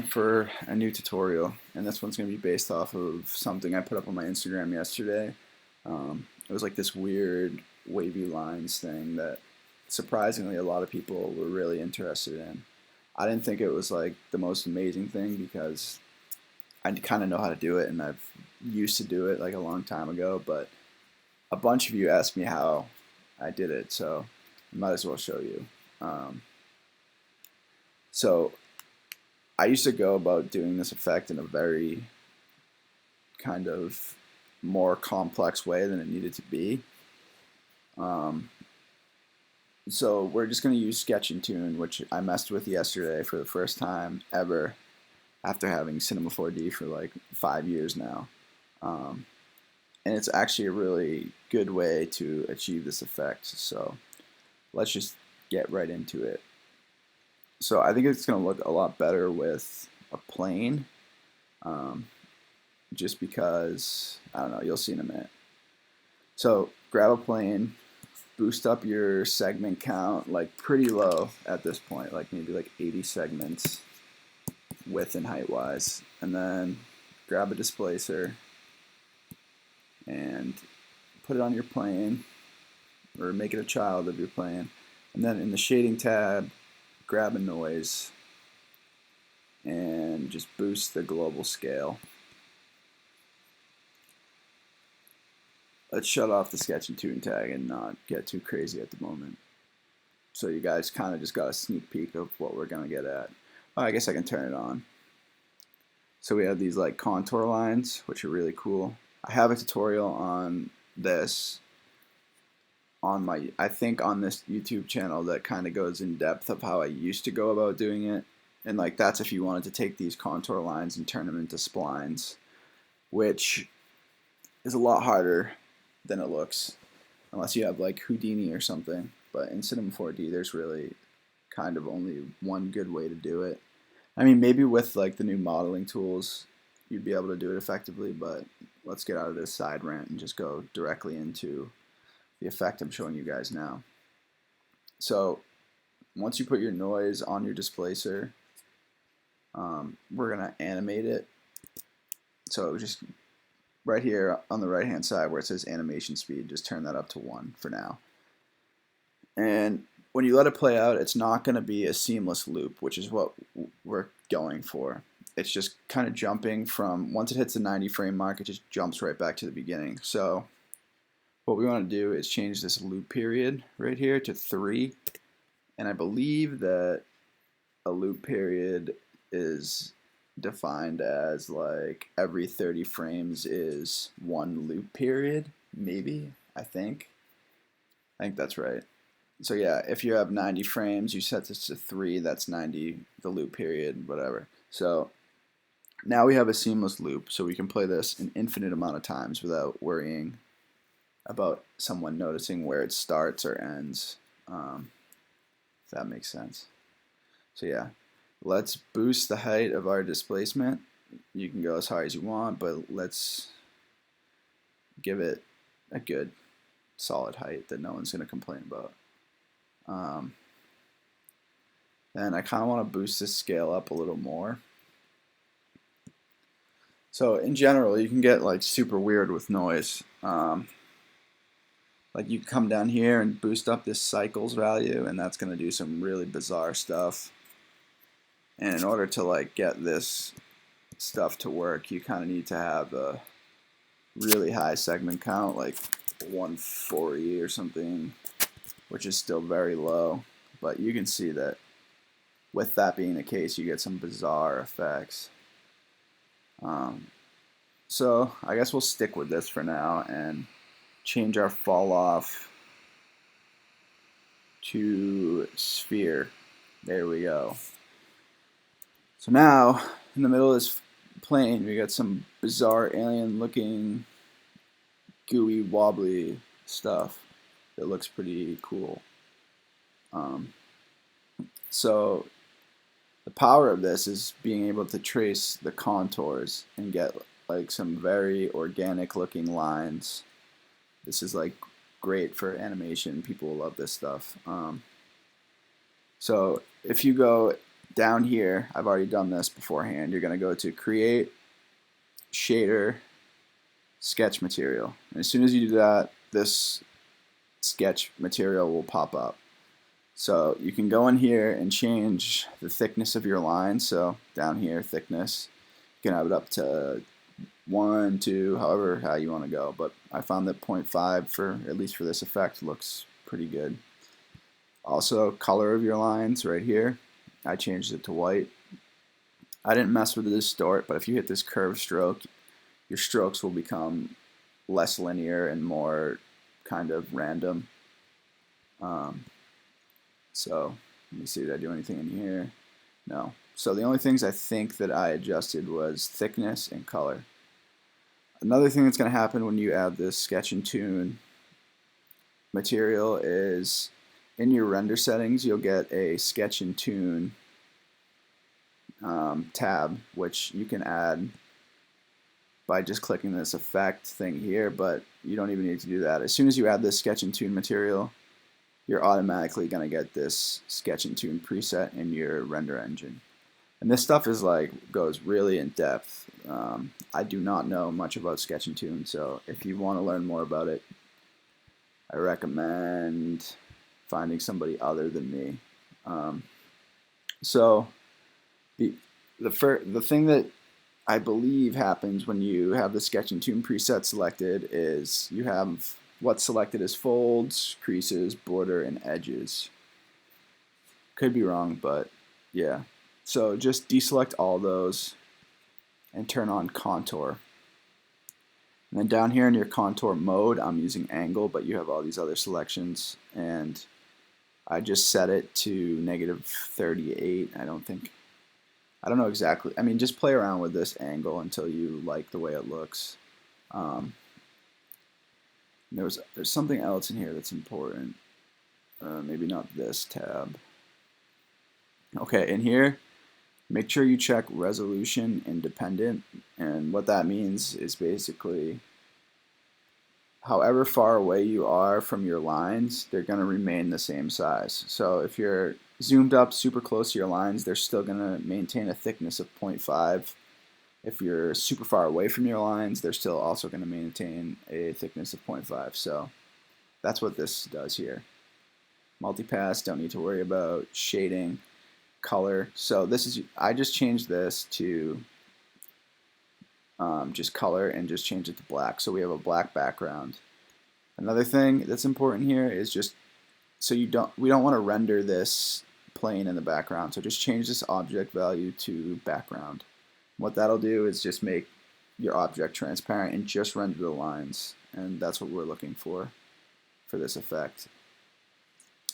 For a new tutorial, and this one's going to be based off of something I put up on my Instagram yesterday. It was like this weird wavy lines thing that surprisingly a lot of people were really interested in. I didn't think it was like the most amazing thing because I kind of know how to do it and I've used to do it like a long time ago, but a bunch of you asked me how I did it, so I might as well show you. Um, so I used to go about doing this effect in a very kind of more complex way than it needed to be. Um, so we're just going to use Sketch and Toon, which I messed with yesterday for the first time ever after having Cinema 4D for like 5 years now. Um, and it's actually a really good way to achieve this effect. So let's just get right into it. So I think it's going to look a lot better with a plane, um, just because, I don't know, you'll see in a minute. So grab a plane, boost up your segment count like pretty low at this point, like maybe like 80 segments width and height wise, and then grab a displacer and put it on your plane or make it a child of your plane, and then in the shading tab grab a noise and just boost the global scale. Let's shut off the sketch and toon tag and not get too crazy at the moment. So you guys kind of just got a sneak peek of what we're going to get at. Oh, I guess I can turn it on. So we have these like contour lines, which are really cool. I have a tutorial on this on my, I think on this YouTube channel that kind of goes in depth of how I used to go about doing it. And like that's if you wanted to take these contour lines and turn them into splines, which is a lot harder than it looks, unless you have like Houdini or something. But in Cinema 4D, there's really kind of only one good way to do it. I mean, maybe with like the new modeling tools, you'd be able to do it effectively, but let's get out of this side rant and just go directly into the effect I'm showing you guys now. So once you put your noise on your displacer, we're going to animate it. So just right here on the right hand side where it says animation speed, just turn that up to 1 for now. And when you let it play out, it's not going to be a seamless loop, which is what we're going for. It's just kind of jumping from, once it hits the 90 frame mark, it just jumps right back to the beginning. So what we want to do is change this loop period right here to 3. And I believe that a loop period is defined as like every 30 frames is 1 loop period, maybe, I think. I think that's right. So yeah, if you have 90 frames, you set this to 3, that's 90, the loop period, whatever. So now we have a seamless loop, so we can play this an infinite amount of times without worrying about someone noticing where it starts or ends, if that makes sense. So yeah, let's boost the height of our displacement. You can go as high as you want, but let's give it a good solid height that no one's going to complain about. And I kind of want to boost this scale up a little more. So in general, you can get like super weird with noise. Like you come down here and boost up this cycles value, and that's going to do some really bizarre stuff. And in order to like get this stuff to work, you kind of need to have a really high segment count, like 140 or something, which is still very low. But you can see that with that being the case, you get some bizarre effects. So I guess we'll stick with this for now and change our fall off to sphere. There we go. So now in the middle of this plane, we got some bizarre alien looking gooey wobbly stuff that looks pretty cool. So the power of this is being able to trace the contours and get like some very organic looking lines. This is like great for animation. People will love this stuff. So if you go down here, I've already done this beforehand. You're going to go to Create, Shader, Sketch Material. And as soon as you do that, this sketch material will pop up. So you can go in here and change the thickness of your line. So down here, thickness, you can have it up to 1, 2, however how you want to go. But I found that 0.5 for, at least for this effect, looks pretty good. Also, color of your lines right here, I changed it to white. I didn't mess with the distort, but if you hit this curve stroke, your strokes will become less linear and more kind of random. So let me see, did I do anything in here? No. So the only things I think that I adjusted was thickness and color. Another thing that's going to happen when you add this sketch and toon material is in your render settings you'll get a sketch and toon tab, which you can add by just clicking this effect thing here, but you don't even need to do that. As soon as you add this sketch and toon material, you're automatically going to get this sketch and toon preset in your render engine. And this stuff is goes really in depth. I do not know much about sketch and toon, so if you want to learn more about it, I recommend finding somebody other than me. So the thing that I believe happens when you have the sketch and toon preset selected is you have what's selected as folds, creases, border, and edges. Could be wrong, but yeah. So just deselect all those and turn on contour. And then down here in your contour mode, I'm using angle, but you have all these other selections, and I just set it to -38. I don't know exactly. I mean, just play around with this angle until you like the way it looks. There's something else in here that's important. Maybe not this tab. Okay, in here, make sure you check resolution independent, and what that means is basically however far away you are from your lines, they're going to remain the same size. So if you're zoomed up super close to your lines, they're still going to maintain a thickness of 0.5. If you're super far away from your lines, they're still also going to maintain a thickness of 0.5. So that's what this does here. Multipass, don't need to worry about shading. Color, so this is, I just changed this to just color and just change it to black, so we have a black background. Another thing that's important here is just so we don't want to render this plane in the background, so just change this object value to background. What that'll do is just make your object transparent and just render the lines, and that's what we're looking for this effect.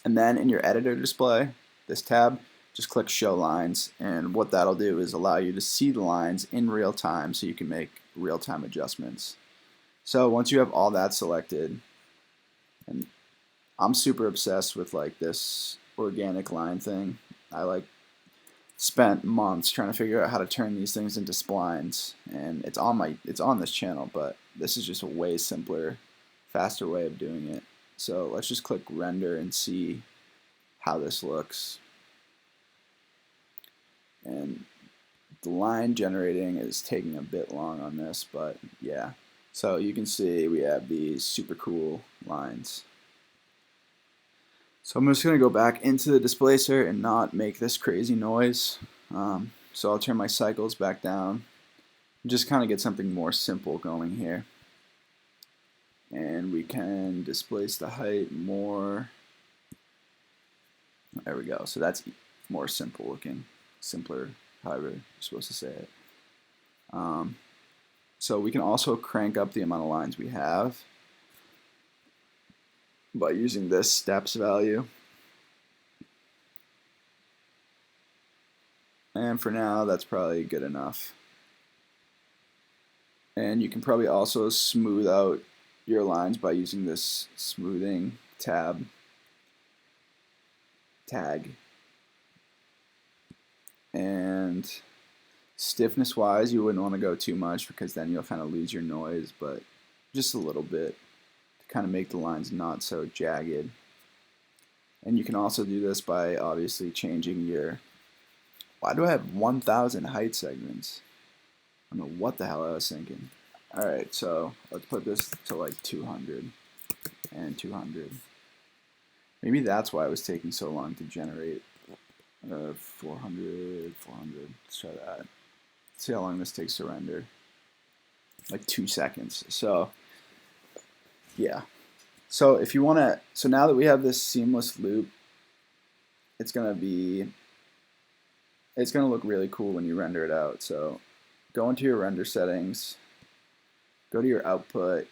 And then in your editor display, this tab, just click Show Lines, and what that'll do is allow you to see the lines in real time so you can make real-time adjustments. So once you have all that selected, and I'm super obsessed with this organic line thing. I spent months trying to figure out how to turn these things into splines, and it's on this channel, but this is just a way simpler, faster way of doing it. So let's just click Render and see how this looks. And the line generating is taking a bit long on this, but yeah. So you can see we have these super cool lines. So I'm just going to go back into the displacer and not make this crazy noise. So I'll turn my cycles back down and just kind of get something more simple going here. And we can displace the height more. There we go. So that's more simple looking. Simpler, however you're supposed to say it. So we can also crank up the amount of lines we have by using this steps value. And for now, that's probably good enough. And you can probably also smooth out your lines by using this smoothing tag. And stiffness wise, you wouldn't want to go too much because then you'll kind of lose your noise, but just a little bit to kind of make the lines not so jagged. And you can also do this by obviously changing your Why do I have 1,000 height segments? I don't know what the hell I was thinking. Alright, so let's put this to like 200 and 200. Maybe that's why it was taking so long to generate 400, 400. Let's try that. Let's see how long this takes to render. Like 2 seconds. So, yeah. So if you want to, so now that we have this seamless loop, it's going to look really cool when you render it out. So go into your render settings, go to your output,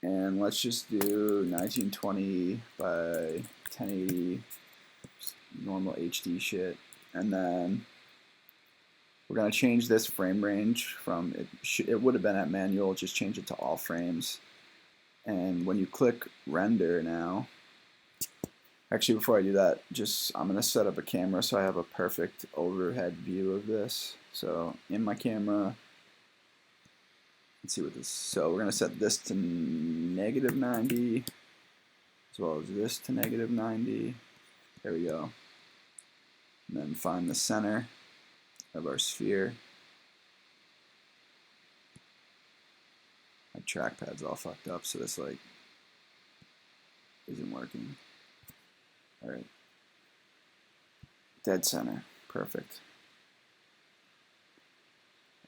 and let's just do 1920 by 1080, normal HD shit. And then we're going to change this frame range from, it would have been at manual, just change it to all frames. And when you click render now, actually before I do that, I'm going to set up a camera so I have a perfect overhead view of this. So in my camera, let's see what this, so we're going to set this to -90, as well as this to -90. There we go. And then find the center of our sphere. My trackpad's all fucked up, so this like isn't working. Alright. Dead center. Perfect.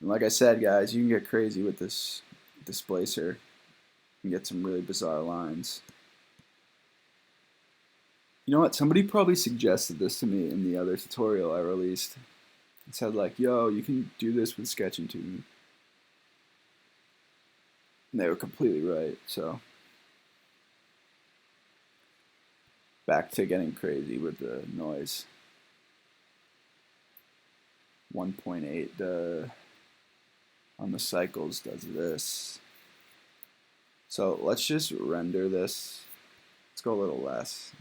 And like I said, guys, you can get crazy with this displacer and get some really bizarre lines. You know what? Somebody probably suggested this to me in the other tutorial I released. It said like, yo, you can do this with sketching toon. And they were completely right, so. Back to getting crazy with the noise. 1.8 on the cycles does this. So let's just render this. Let's go a little less.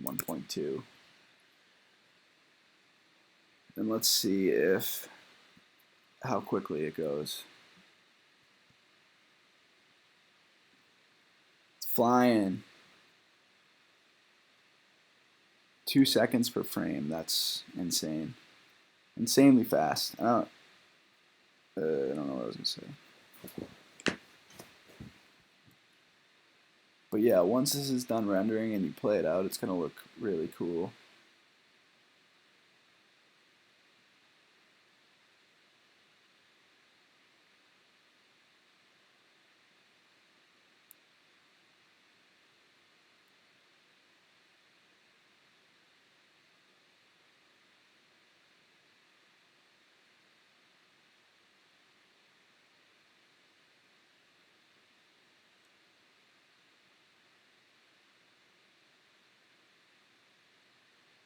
1.2. And let's see how quickly it goes. It's flying. 2 seconds per frame. That's insane. Insanely fast. I don't know what I was gonna say. But yeah, once this is done rendering and you play it out, it's gonna look really cool.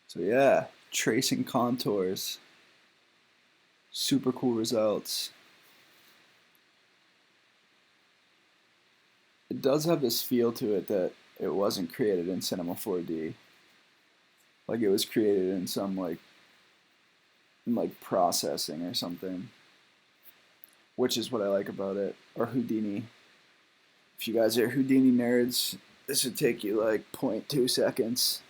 So yeah, tracing contours. Super cool results. It does have this feel to it that it wasn't created in Cinema 4D. Like it was created in some like processing or something. Which is what I like about it. Or Houdini. If you guys are Houdini nerds, this would take you like 0.2 seconds.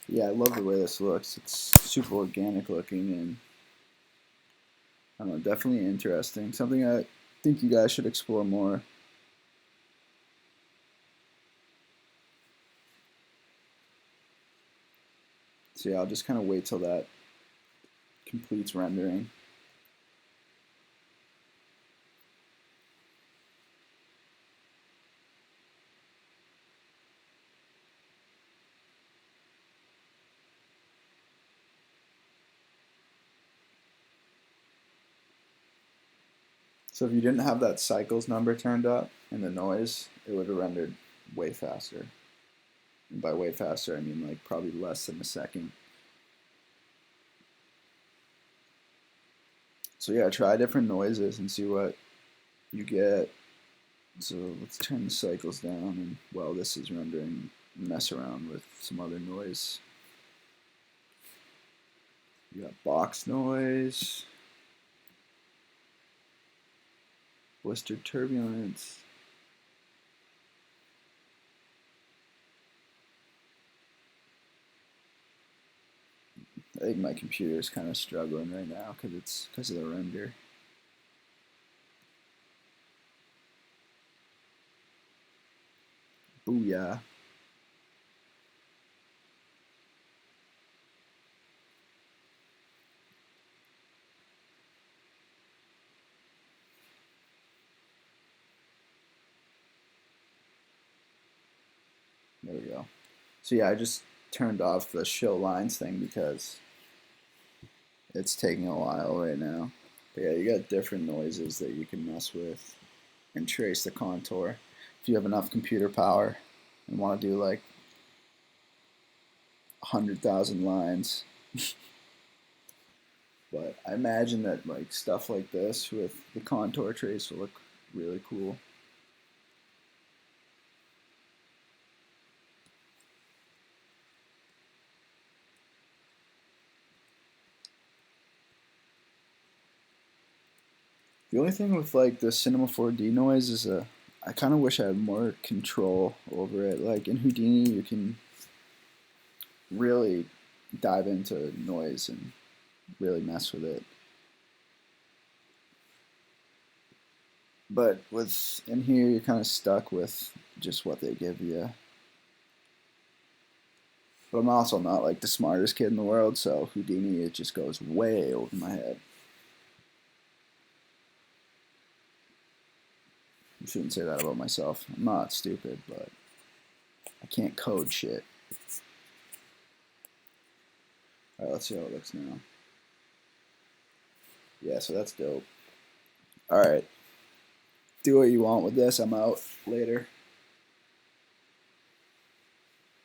Yeah, I love the way this looks. It's super organic looking and I don't know, definitely interesting. Something I think you guys should explore more. So yeah, I'll just kind of wait till that completes rendering. So if you didn't have that cycles number turned up and the noise, it would have rendered way faster. And by way faster, I mean like probably less than a second. So yeah, try different noises and see what you get. So let's turn the cycles down and while this is rendering, mess around with some other noise. You got box noise, blister turbulence. I think my computer is kind of struggling right now because of the render. Booyah. There we go. So yeah, I just turned off the show lines thing because it's taking a while right now. But yeah, you got different noises that you can mess with and trace the contour. If you have enough computer power and want to do like 100,000 lines. But I imagine that like stuff like this with the contour trace will look really cool. The only thing with like the Cinema 4D noise is I kind of wish I had more control over it. Like in Houdini, you can really dive into noise and really mess with it. But with in here, you're kind of stuck with just what they give you. But I'm also not like the smartest kid in the world, so Houdini, it just goes way over my head. I shouldn't say that about myself. I'm not stupid, but I can't code shit. Alright, let's see how it looks now. Yeah, so that's dope. Alright, do what you want with this. I'm out. Later.